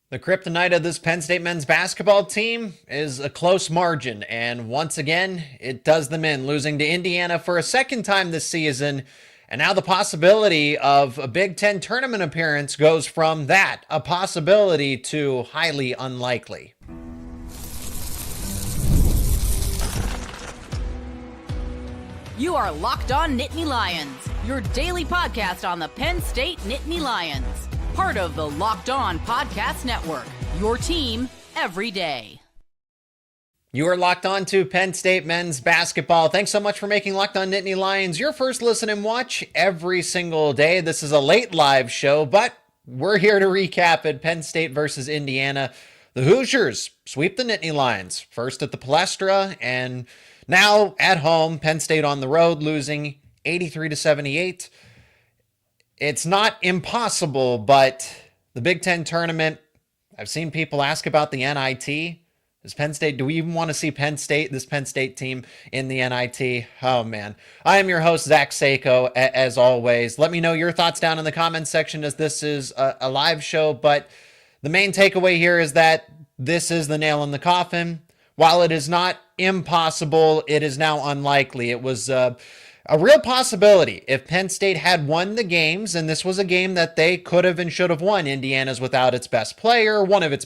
The kryptonite of this Penn State men's basketball team is a close margin, and once again, it does them in, losing to Indiana for a second time this season. And now the possibility of a Big Ten tournament appearance goes from that, a possibility, to highly unlikely. You are Locked On Nittany Lions, your daily podcast on the Penn State Nittany Lions. Part of the Locked On Podcast Network, your team every day. You are locked on to Penn State men's basketball. Thanks so much for making Locked On Nittany Lions your first listen and watch every single day. This is a late live show, but we're here to recap it. Penn State versus Indiana. The Hoosiers sweep the Nittany Lions, first at the Palestra, and now at home. Penn State on the road, losing 83-78. It's not impossible, but the Big Ten tournament, I've seen people ask about the NIT. Is Penn State, do we even want to see this Penn State team in the NIT? Oh man. I am your host, Zach Seyko, as always. Let me know your thoughts down in the comments section, as this is a live show, but the main takeaway here is that this is the nail in the coffin. While it is not impossible, it is now unlikely. It was a real possibility if Penn State had won the games, and this was a game that they could have and should have won. Indiana's without its best player, one of its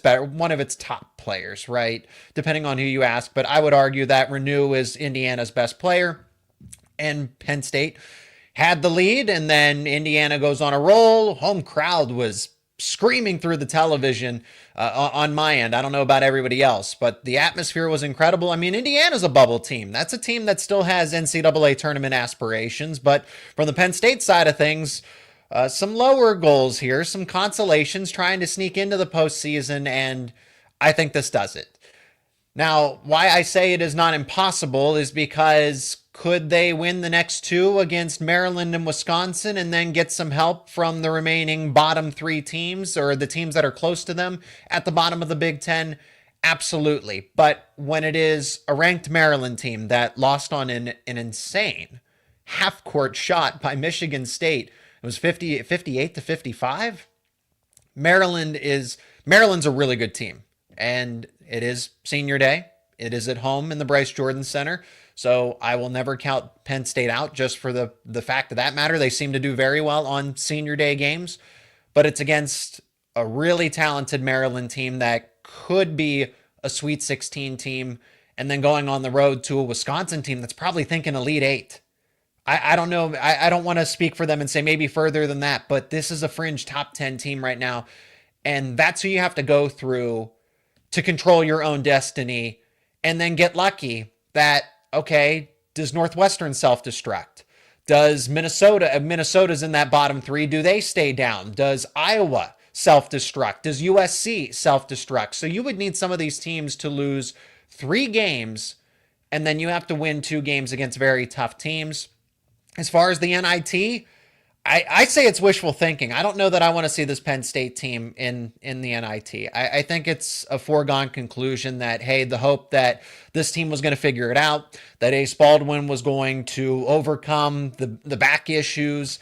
top players, right? Depending on who you ask, but I would argue that Renew is Indiana's best player, and Penn State had the lead, and then Indiana goes on a roll. Home crowd was screaming through the television on my end. I don't know about everybody else, but the atmosphere was incredible. I mean, Indiana's a bubble team. That's a team that still has NCAA tournament aspirations, but from the Penn State side of things, some lower goals here, some consolations, trying to sneak into the postseason, and I think this does it. Now, why I say it is not impossible is because could they win the next two against Maryland and Wisconsin and then get some help from the remaining bottom three teams, or the teams that are close to them at the bottom of the Big Ten? Absolutely. But when it is a ranked Maryland team that lost on an insane half-court shot by Michigan State, it was 58-55. Maryland's a really good team, and it is senior day. It is at home in the Bryce Jordan Center. So I will never count Penn State out just for the fact of that matter. They seem to do very well on senior day games, but it's against a really talented Maryland team that could be a Sweet 16 team, and then going on the road to a Wisconsin team that's probably thinking Elite Eight. I don't know. I don't want to speak for them and say maybe further than that, but this is a fringe top 10 team right now, and that's who you have to go through to control your own destiny, and then get lucky that, okay, does Northwestern self-destruct? Does Minnesota's in that bottom three, do they stay down? Does Iowa self-destruct? Does USC self-destruct? So you would need some of these teams to lose 3 games, and then you have to win 2 games against very tough teams. As far as the NIT, I say it's wishful thinking. I don't know that I want to see this Penn State team in the NIT. I think it's a foregone conclusion that, hey, the hope that this team was going to figure it out, that Ace Baldwin was going to overcome the back issues.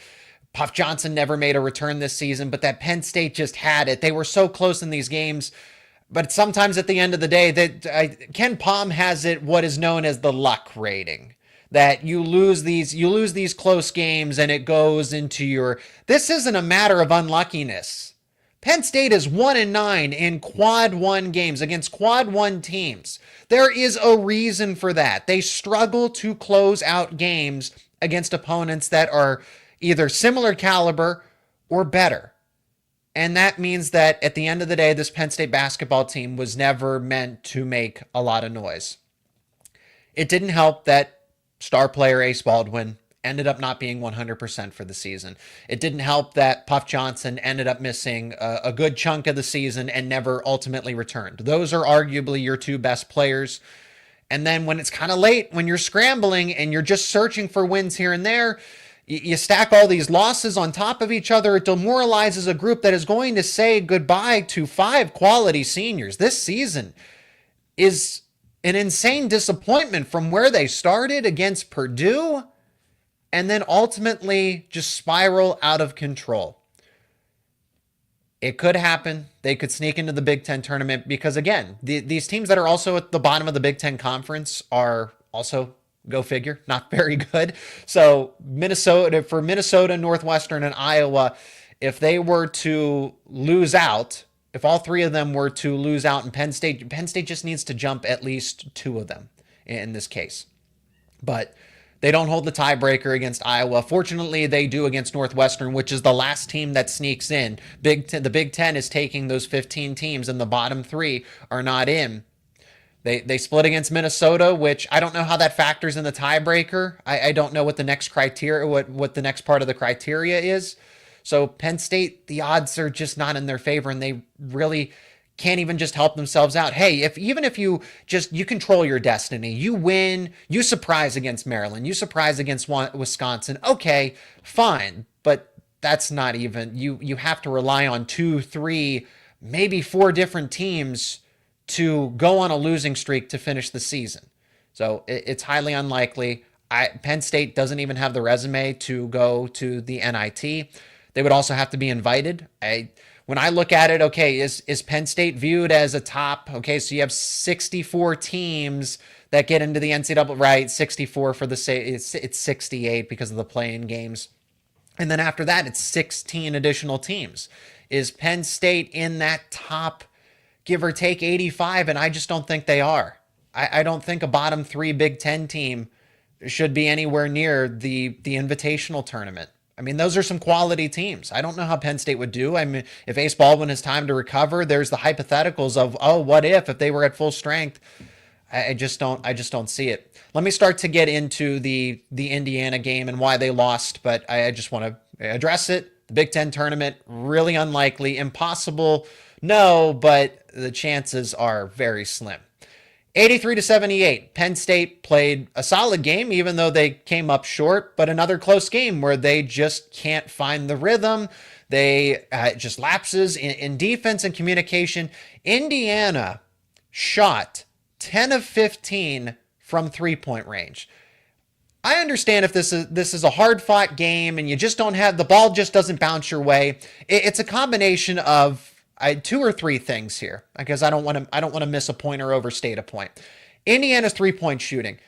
Puff Johnson never made a return this season, but that Penn State just had it. They were so close in these games, but sometimes at the end of the day, Ken Pom has it, what is known as the luck rating. That you lose these close games, and it goes into this isn't a matter of unluckiness. Penn State is 1-9 in quad 1 games against quad 1 teams. There is a reason for that. They struggle to close out games against opponents that are either similar caliber or better. And that means that at the end of the day, this Penn State basketball team was never meant to make a lot of noise. It didn't help that star player Ace Baldwin ended up not being 100% for the season. It didn't help that Puff Johnson ended up missing a good chunk of the season and never ultimately returned. Those are arguably your 2 best players. And then when it's kind of late, when you're scrambling and you're just searching for wins here and there, you stack all these losses on top of each other. It demoralizes a group that is going to say goodbye to 5 quality seniors. This season is an insane disappointment from where they started against Purdue and then ultimately just spiral out of control. It could happen. They could sneak into the Big Ten tournament because, again, these teams that are also at the bottom of the Big Ten conference are also, go figure, not very good. So Minnesota, Northwestern, and Iowa, if they were to lose out, if all three of them were to lose out in Penn State just needs to jump at least two of them in this case. But they don't hold the tiebreaker against Iowa. Fortunately, they do against Northwestern, which is the last team that sneaks in. The Big Ten is taking those 15 teams, and the bottom three are not in. They split against Minnesota, which I don't know how that factors in the tiebreaker. I don't know what the next criteria, what the next part of the criteria is. So Penn State, the odds are just not in their favor, and they really can't even just help themselves out. Hey, even if you control your destiny, you win, you surprise against Maryland, you surprise against Wisconsin, okay, fine. But that's not even, you have to rely on 2, 3, maybe 4 different teams to go on a losing streak to finish the season. So it's highly unlikely. Penn State doesn't even have the resume to go to the NIT. They would also have to be invited. When I look at it, okay, is Penn State viewed as a top? Okay, so you have 64 teams that get into the NCAA, right? 64 for it's 68 because of the play-in games. And then after that, it's 16 additional teams. Is Penn State in that top, give or take 85? And I just don't think they are. I don't think a bottom 3 Big Ten team should be anywhere near the invitational tournament. I mean, those are some quality teams. I don't know how Penn State would do. I mean, if Ace Baldwin has time to recover, there's the hypotheticals of, oh, what if they were at full strength? I just don't see it. Let me start to get into the Indiana game and why they lost, but I just want to address it. The Big Ten tournament, really unlikely, impossible. No, but the chances are very slim. 83-78. Penn State played a solid game, even though they came up short, but another close game where they just can't find the rhythm. They just lapses in defense and communication. Indiana shot 10 of 15 from 3-point range. I understand if this is a hard-fought game and you just don't have, the ball just doesn't bounce your way. It's a combination of 2 or 3 things here, because I don't want to miss a point or overstate a point. Indiana's 3-point shooting,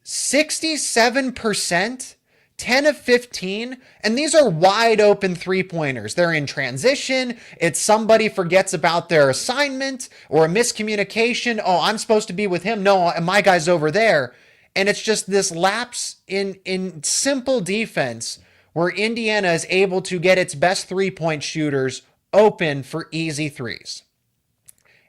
67%, 10 of 15, and these are wide open 3-pointers. They're in transition. It's somebody forgets about their assignment or a miscommunication. Oh, I'm supposed to be with him. No, my guy's over there. And it's just this lapse in simple defense where Indiana is able to get its best 3-point shooters open for easy threes.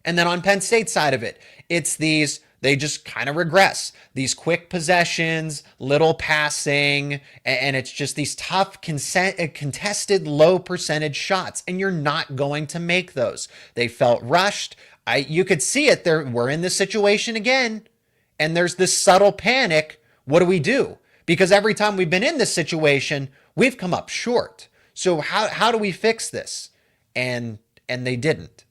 And then on Penn State's side of it, it's these, they just kind of regress. These quick possessions, little passing, and it's just these tough, contested, low percentage shots, and you're not going to make those. They felt rushed. You could see it there. We're in this situation again, and there's this subtle panic. What do we do? Because every time we've been in this situation, we've come up short. So how do we fix this? And they didn't.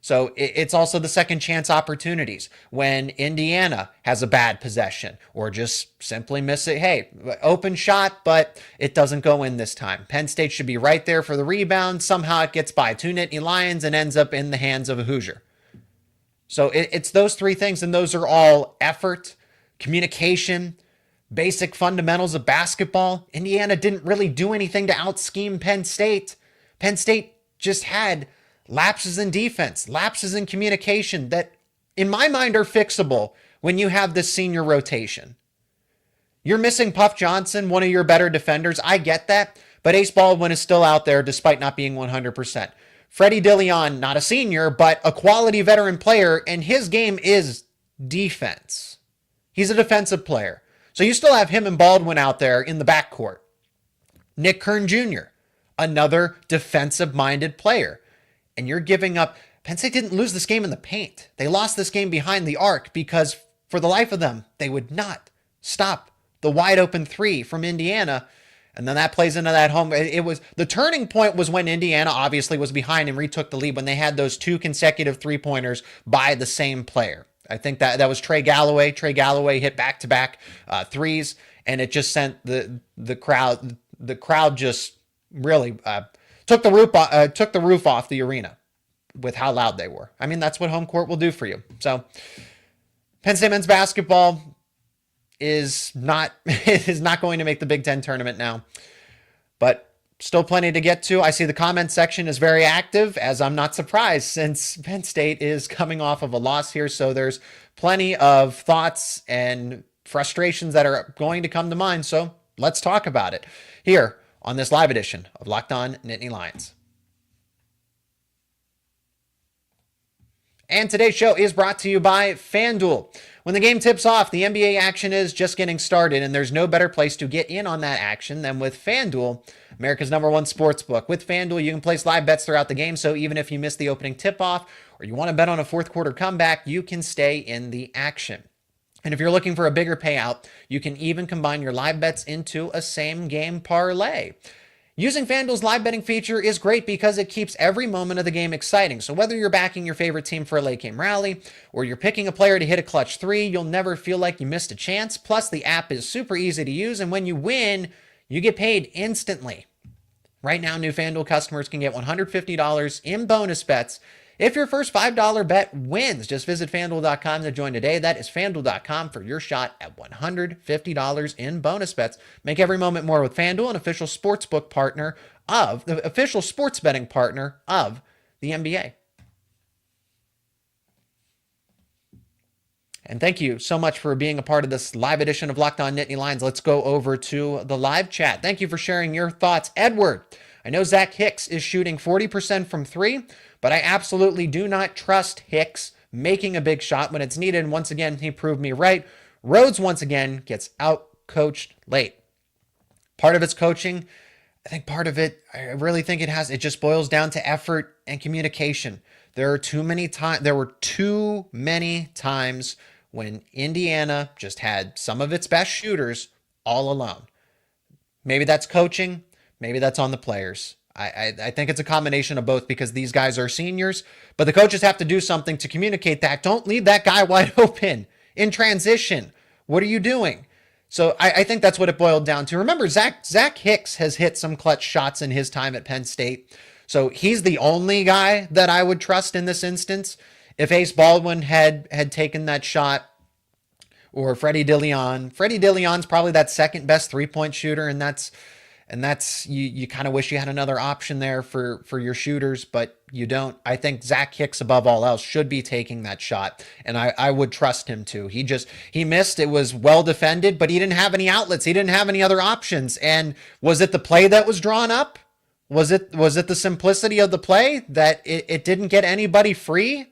So it's also the second chance opportunities when Indiana has a bad possession or just simply miss it. Hey, open shot, but it doesn't go in this time. Penn State should be right there for the rebound. Somehow it gets by 2 Nittany Lions and ends up in the hands of a Hoosier. So it's those 3 things, and those are all effort, communication, basic fundamentals of basketball. Indiana didn't really do anything to out-scheme Penn State. Penn State just had lapses in defense, lapses in communication that, in my mind, are fixable when you have this senior rotation. You're missing Puff Johnson, one of your better defenders. I get that, but Ace Baldwin is still out there despite not being 100%. Freddie Dilion, not a senior, but a quality veteran player, and his game is defense. He's a defensive player. So you still have him and Baldwin out there in the backcourt. Nick Kern Jr., another defensive-minded player. And you're giving up. Penn State didn't lose this game in the paint. They lost this game behind the arc because for the life of them, they would not stop the wide open 3 from Indiana. And then that plays into that home. It was the turning point was when Indiana obviously was behind and retook the lead when they had those 2 consecutive 3-pointers by the same player. I think that was Trey Galloway. Trey Galloway hit back-to-back threes, and it just sent the crowd just really took the roof off the arena with how loud they were. I mean, that's what home court will do for you. So Penn State men's basketball is not going to make the Big Ten tournament now, but still plenty to get to. I see the comment section is very active, as I'm not surprised since Penn State is coming off of a loss here. So there's plenty of thoughts and frustrations that are going to come to mind. So let's talk about it here on this live edition of Locked On Nittany Lions. And today's show is brought to you by FanDuel. When the game tips off, the NBA action is just getting started, and there's no better place to get in on that action than with FanDuel, America's #1 sportsbook. With FanDuel, you can place live bets throughout the game, so even if you miss the opening tip-off or you want to bet on a fourth quarter comeback, you can stay in the action. And if you're looking for a bigger payout, you can even combine your live bets into a same-game parlay. Using FanDuel's live betting feature is great because it keeps every moment of the game exciting. So whether you're backing your favorite team for a late game rally or you're picking a player to hit a clutch three, you'll never feel like you missed a chance. Plus, the app is super easy to use, and when you win, you get paid instantly. Right now, new FanDuel customers can get $150 in bonus bets if your first $5 bet wins. Just visit FanDuel.com to join today. That is FanDuel.com for your shot at $150 in bonus bets. Make every moment more with FanDuel, an official sportsbook partner of the official sports betting partner of the NBA. And thank you so much for being a part of this live edition of Locked On Nittany Lions. Let's go over to the live chat. Thank you for sharing your thoughts. Edward, I know Zach Hicks is shooting 40% from three, but I absolutely do not trust Hicks making a big shot when it's needed. And once again, he proved me right. Rhodes, once again, gets out-coached late. Part of it's coaching. I think part of it, I really think it just boils down to effort and communication. There were too many times when Indiana just had some of its best shooters all alone. Maybe that's coaching. Maybe that's on the players. I think it's a combination of both because these guys are seniors, but the coaches have to do something to communicate that. Don't leave that guy wide open in transition. What are you doing? So I think that's what it boiled down to. Remember, Zach Hicks has hit some clutch shots in his time at Penn State. So he's the only guy that I would trust in this instance. If Ace Baldwin had taken that shot, or Freddie Dillion's probably that second best three-point shooter, and that's you kind of wish you had another option there for your shooters, but you don't. I think Zach Hicks, above all else, should be taking that shot, and I would trust him to. He missed. It was well defended, but he didn't have any outlets. He didn't have any other options. And was it the play that was drawn up? Was it the simplicity of the play that it didn't get anybody free?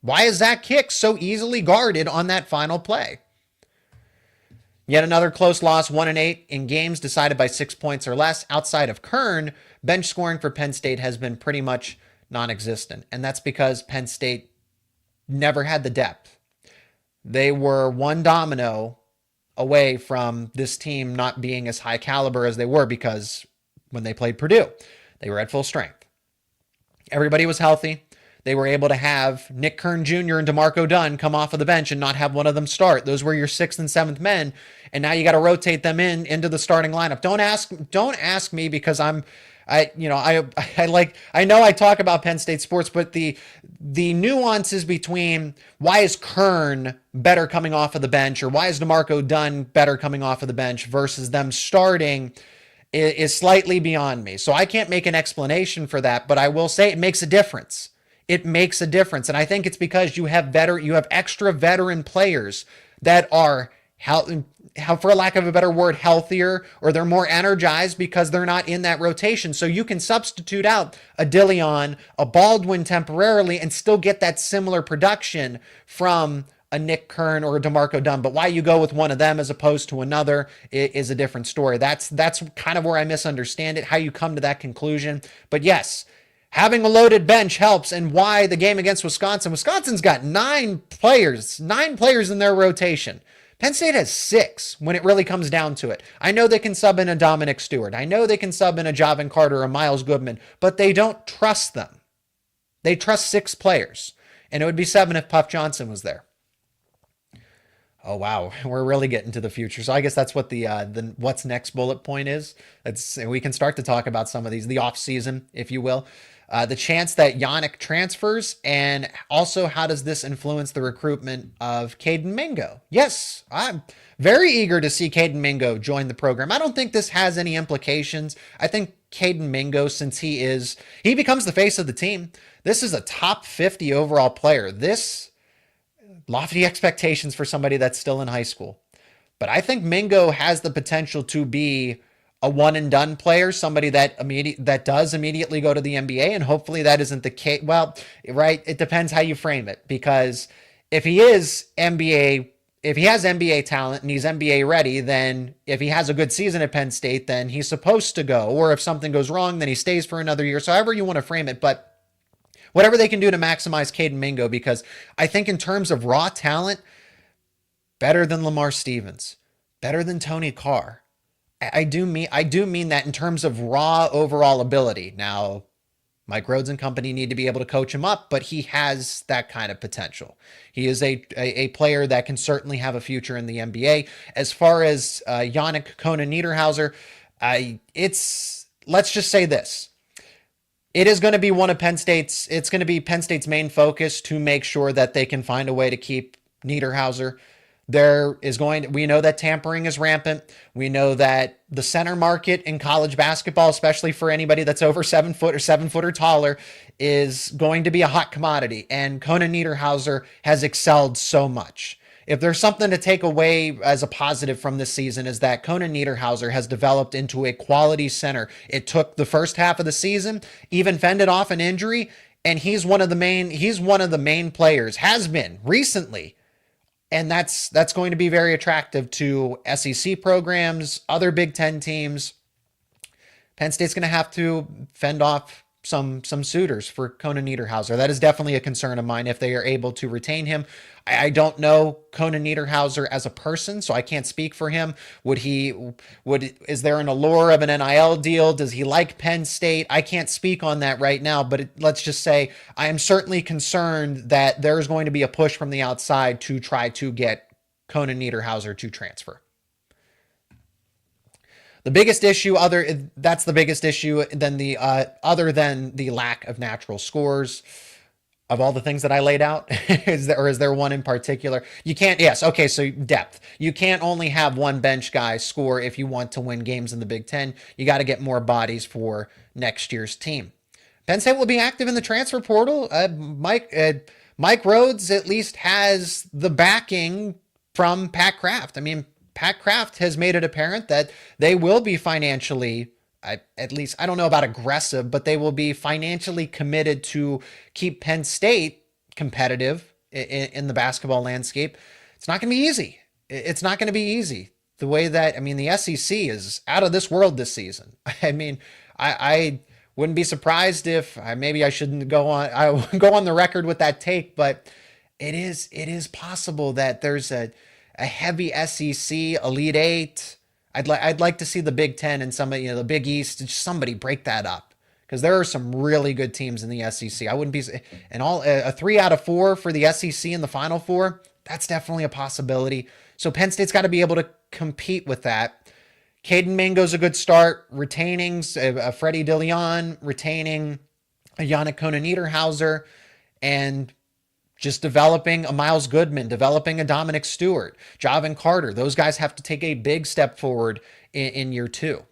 Why is Zach Hicks so easily guarded on that final play? Yet another close loss, 1-8 in games decided by 6 points or less. Outside of Kern, bench scoring for Penn State has been pretty much non-existent. And that's because Penn State never had the depth. They were one domino away from this team not being as high caliber as they were, because when they played Purdue, they were at full strength. Everybody was healthy. They were able to have Nick Kern Jr. and DeMarco Dunn come off of the bench and not have one of them start. Those were your 6th and 7th men, and now you got to rotate them into the starting lineup. Don't ask me, because I know I talk about Penn State sports, but the nuances between why is Kern better coming off of the bench, or why is DeMarco Dunn better coming off of the bench versus them starting is slightly beyond me. So I can't make an explanation for that, but I will say it makes a difference. It makes a difference. And I think it's because you have extra veteran players that are, for lack of a better word, healthier, or they're more energized because they're not in that rotation. So you can substitute out a Dillion, a Baldwin temporarily, and still get that similar production from a Nick Kern or a DeMarco Dunn. But why you go with one of them as opposed to another is a different story. That's kind of where I misunderstand it, how you come to that conclusion. But yes, having a loaded bench helps, and why the game against Wisconsin. Wisconsin's got 9 players in their rotation. Penn State has 6 when it really comes down to it. I know they can sub in a Dominic Stewart. I know they can sub in a Javin Carter or Miles Goodman, but they don't trust them. They trust 6 players, and it would be 7 if Puff Johnson was there. Oh wow, we're really getting to the future. So I guess that's what the what's next bullet point is. We can start to talk about some of these, the off season, if you will. The chance that Yannick transfers, and also how does this influence the recruitment of Caden Mingo? Yes, I'm very eager to see Caden Mingo join the program. I don't think this has any implications. I think Caden Mingo, since he becomes the face of the team. This is a top 50 overall player. This lofty expectations for somebody that's still in high school. But I think Mingo has the potential to be a one and done player, somebody that does immediately go to the NBA, and hopefully that isn't the case. Well, right, it depends how you frame it, because if he has NBA talent and he's NBA ready, then if he has a good season at Penn State, then he's supposed to go. Or if something goes wrong, then he stays for another year. So however you want to frame it, but whatever they can do to maximize Caden Mingo, because I think in terms of raw talent, better than Lamar Stevens, better than Tony Carr. I do mean that in terms of raw overall ability. Now, Mike Rhodes and company need to be able to coach him up, but he has that kind of potential. He is a player that can certainly have a future in the NBA. As far as Yannick Conan Niederhauser, let's just say this. It is going to be Penn State's main focus to make sure that they can find a way to keep Niederhauser. We know that tampering is rampant. We know that the center market in college basketball, especially for anybody that's over 7 foot or 7 foot or taller, is going to be a hot commodity. And Conan Niederhauser has excelled so much. If there's something to take away as a positive from this season, is that Conan Niederhauser has developed into a quality center. It took the first half of the season, even fended off an injury, and he's one of the main players, has been recently. And that's going to be very attractive to SEC programs, other Big Ten teams. Penn State's going to have to fend off some suitors for Conan Niederhauser. That is definitely a concern of mine if they are able to retain him. I don't know Conan Niederhauser as a person, so I can't speak for him. Is there an allure of an NIL deal? Does he like Penn State? I can't speak on that right now, but let's just say I am certainly concerned that there's going to be a push from the outside to try to get Conan Niederhauser to transfer. The biggest issue, other than the lack of natural scores, of all the things that I laid out, is there one in particular? You can't, yes, okay, so depth. You can't only have one bench guy score if you want to win games in the Big Ten. You got to get more bodies for next year's team. Penn State will be active in the transfer portal. Mike Rhodes at least has the backing from Pat Kraft. I mean, Pat Kraft has made it apparent that they will be financially, at least, I don't know about aggressive, but they will be financially committed to keep Penn State competitive in the basketball landscape. It's not going to be easy. It's not going to be easy. The way that, the SEC is out of this world this season. I wouldn't be surprised if maybe I shouldn't go on the record with that take, but it is possible that there's a heavy SEC Elite Eight. I'd like to see the Big Ten and the Big East, just somebody break that up, because there are some really good teams in the SEC. I wouldn't be, and a 3 out of 4 for the SEC in the Final Four. That's definitely a possibility. So Penn State's got to be able to compete with that. Caden Mingo's a good start. Retaining Freddie DeLeon, retaining a Yannick Conan Niederhauser, and just developing a Miles Goodman, developing a Dominic Stewart, Javin Carter. Those guys have to take a big step forward in year 2.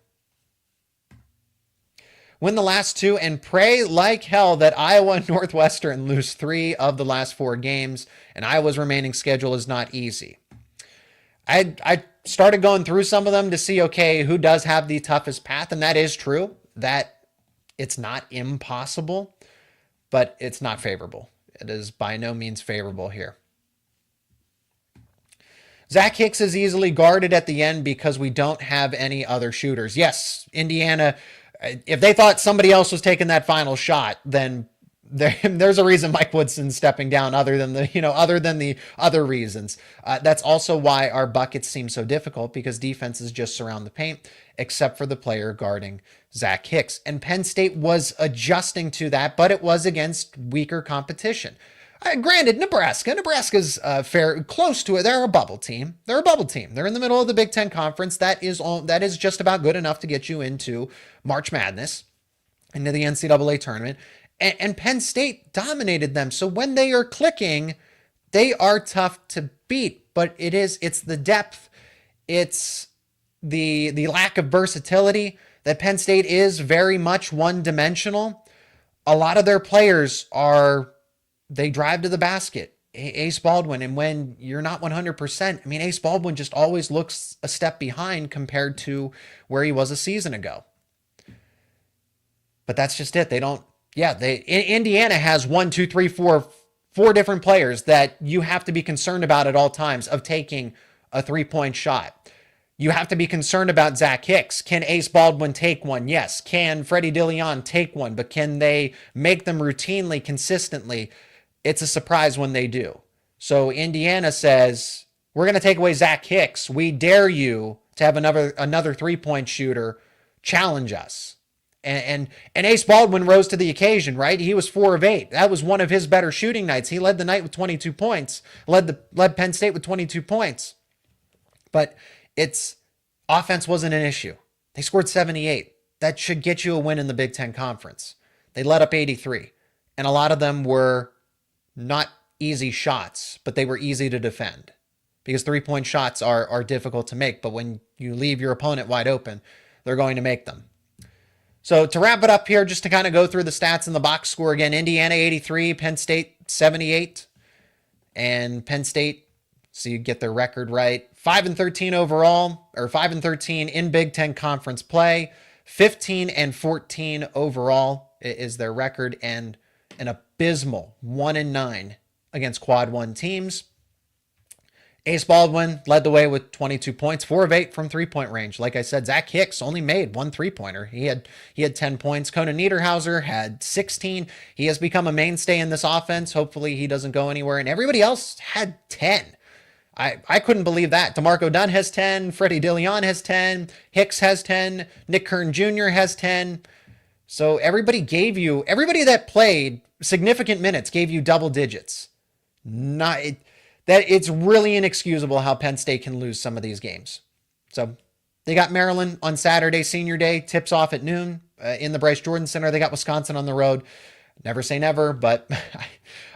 Win the last 2 and pray like hell that Iowa and Northwestern lose 3 of the last 4 games, and Iowa's remaining schedule is not easy. I started going through some of them to see, okay, who does have the toughest path, and that is true. That it's not impossible, but it's not favorable. It is by no means favorable here. Zach Hicks is easily guarded at the end because we don't have any other shooters. Yes, Indiana, if they thought somebody else was taking that final shot, then there's a reason Mike Woodson's stepping down other than the other reasons. That's also why our buckets seem so difficult, because defenses just surround the paint, except for the player guarding Zach Hicks. And Penn State was adjusting to that, but it was against weaker competition. Granted, Nebraska's fair close to it. They're a bubble team. They're in the middle of the Big Ten Conference. That is just about good enough to get you into March Madness, into the NCAA tournament. And Penn State dominated them. So when they are clicking, they are tough to beat. But it's the depth, it's the lack of versatility that Penn State is very much one-dimensional. A lot of their players they drive to the basket. Ace Baldwin, and when you're not 100%, I mean, Ace Baldwin just always looks a step behind compared to where he was a season ago. But that's just it. Indiana has 4 different players that you have to be concerned about at all times of taking a 3-point shot. You have to be concerned about Zach Hicks. Can Ace Baldwin take one? Yes. Can Freddie DeLeon take one? But can they make them routinely, consistently? It's a surprise when they do. So Indiana says, we're going to take away Zach Hicks. We dare you to have another 3-point shooter challenge us. And Ace Baldwin rose to the occasion, right? He was 4 of 8. That was one of his better shooting nights. He led the night with 22 points, led Penn State with 22 points. But offense wasn't an issue. They scored 78. That should get you a win in the Big Ten Conference. They let up 83. And a lot of them were not easy shots, but they were easy to defend. Because 3-point shots are difficult to make, but when you leave your opponent wide open, they're going to make them. So to wrap it up here, just to kind of go through the stats in the box score again, Indiana 83, Penn State 78, and Penn State, so you get their record right, 5-13 overall, or 5-13 in Big Ten Conference play, 15-14 overall is their record, and an abysmal 1-9 against quad 1 teams. Ace Baldwin led the way with 22 points, 4 of 8 from 3-point range. Like I said, Zach Hicks only made 1 3-pointer. He had 10 points. Conan Niederhauser had 16. He has become a mainstay in this offense. Hopefully he doesn't go anywhere. And everybody else had 10. I couldn't believe that. DeMarco Dunn has 10. Freddie DeLeon has 10. Hicks has 10. Nick Kern Jr. has 10. So everybody that played significant minutes gave you double digits. It's really inexcusable how Penn State can lose some of these games. So they got Maryland on Saturday, senior day, tips off at noon in the Bryce Jordan Center. They got Wisconsin on the road. Never say never, but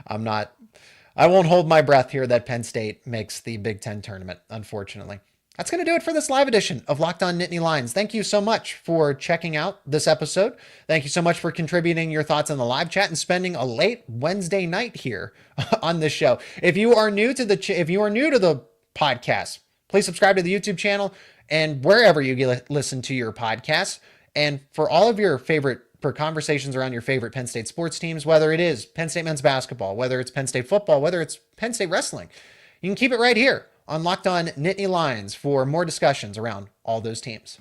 I won't hold my breath here that Penn State makes the Big Ten tournament, unfortunately. That's going to do it for this live edition of Locked On Nittany Lions. Thank you so much for checking out this episode. Thank you so much for contributing your thoughts in the live chat and spending a late Wednesday night here on this show. If you are new to the podcast, please subscribe to the YouTube channel and wherever you listen to your podcasts. And for all of your conversations around your favorite Penn State sports teams, whether it is Penn State men's basketball, whether it's Penn State football, whether it's Penn State wrestling, you can keep it right here on Locked On Nittany Lions for more discussions around all those teams.